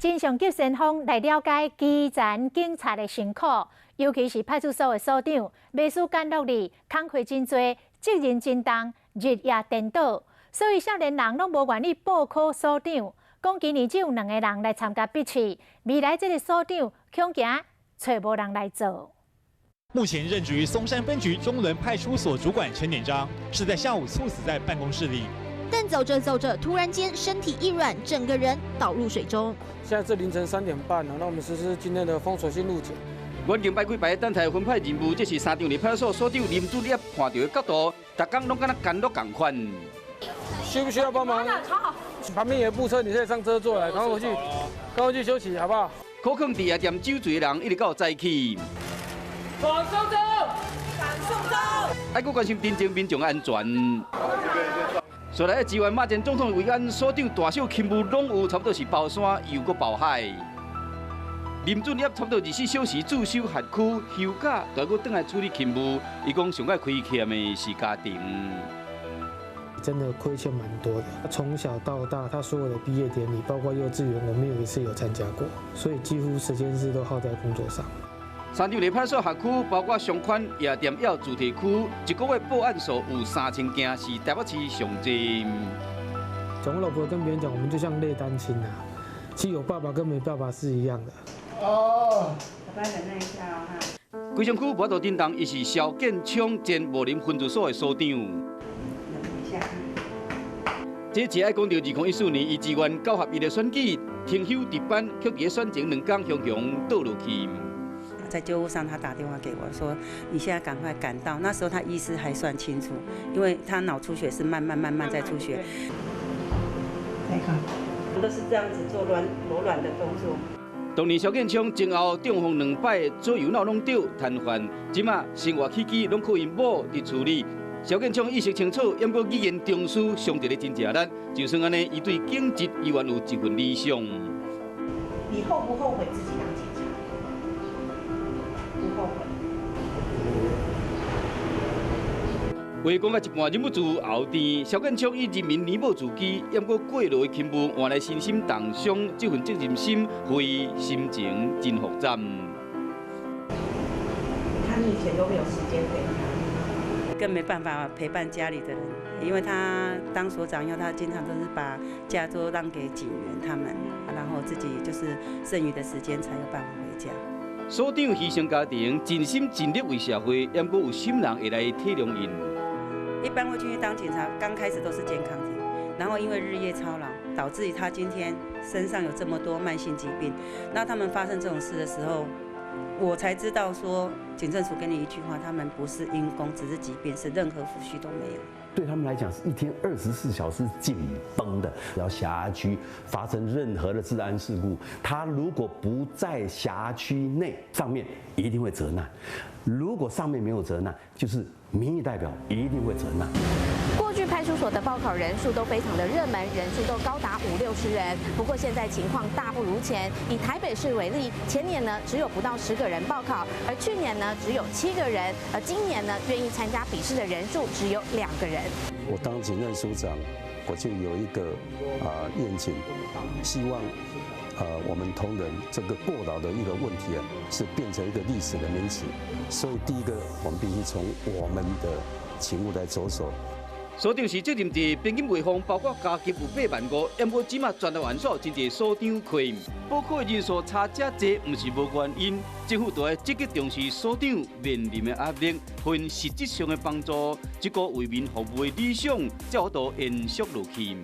真上急先锋来了解基层警察的辛苦，尤其是派出所的所长，秘书干落力，工课真多，责任真重，日夜颠倒，所以少年人拢无愿意报考所长。讲今年只有2个人来参加笔试，未来这个所长恐惊找无人来做。 目前任职于松山分局中仑派出所主管陈典章，是在下午猝死在办公室里。但走着走着，突然间身体一软，整个人倒入水中。现在是凌晨3点半了，那我们实施今天的封锁性路检。远景摆几排等待分派任务，这是3场里派出所所长林主任看到的角度，大家拢敢若干落共款。需不需要帮忙？旁边有部车，你可以上车坐来，赶快回去休息，好不好？可肯伫夜店酒醉的人，一直到早起。 往送走，赶送走。还佫关心真正民众的安全。所来支援马前总统维安所长大小勤务拢有差不多是包山又佫包海。林主任差不多24小时驻守辖区，休假就佫倒来处理勤务。伊讲上爱亏欠的是家庭。真的亏欠蛮多的。从小到大，他所有的毕业典礼，包括幼稚园，我没有一次有参加过，所以几乎时间是都耗在工作上。 3场里派出所辖区包括上款夜店要主题区，一个月报案数有3000件，是台北市上济。我老婆跟别人讲，我们就像类单亲啊，其实有爸爸跟没爸爸是一样的。哦，大家忍耐一下哦哈。规商区无多震动，伊是萧建昌前武林分驻所的所长。忍一下。这只爱讲到2014年，伊支援9合1的选举，停休值班，却伫选前2天雄雄倒落去。 在救护上，他打电话给我说：“你现在赶快赶到。”那时候他意识还算清楚，因为他脑出血是慢慢在出血。再看，都是这样子做柔软的动作。当年萧建昌前后中风2摆，左右脑拢倒瘫痪，即马生活起居拢靠因某伫处理。萧建昌意识清楚，也过语言中枢上得咧真正力。就算安尼，伊对警职依然有一份理想。你后不后悔自己当警察？ 不后悔。话讲到一半，任务自后殿，萧建昌以人民年保自居，也过过落的勤务换来身心重伤，这份责任心，所以心情真复杂。他以前都没有时间陪他，更没办法陪伴家里的人，因为他当所长以后，他经常都是把假都让给警员他们，然后自己就是剩余的时间才有办法回家。 所长牺牲家庭，尽心尽力为社会，也过有心人会来体谅因。一般会进去当警察，刚开始都是健康体，然后因为日夜操劳，导致于他今天身上有这么多慢性疾病。那他们发生这种事的时候，我才知道说，警政署给你一句话，他们不是因公，只是疾病，是任何抚恤都没有。 对他们来讲，是一天24小时紧绷的。只要辖区发生任何的治安事故，他如果不在辖区内，上面一定会责难；如果上面没有责难，就是民意代表一定会责难。过去派出所的报考人数都非常的热门，人数都高达50-60人。不过现在情况大不如前。以台北市为例，前年呢只有不到10个人报考，而去年呢只有7个人，而今年呢愿意参加笔试的人数只有2个人。我当警政署长，我就有一个愿景，希望我们同仁这个过劳的一个问题是变成一个历史的名词。所以第一个，我们必须从我们的勤务来着手。 所长是责任制，边境卫防包括加级有85000，也过即马全台员所真侪所长缺，报考的人数差这多，不是无原因。政府都要积极重视所长面临的压力，给因实质上的帮助，这个为民服务的理想，才有度延续落去。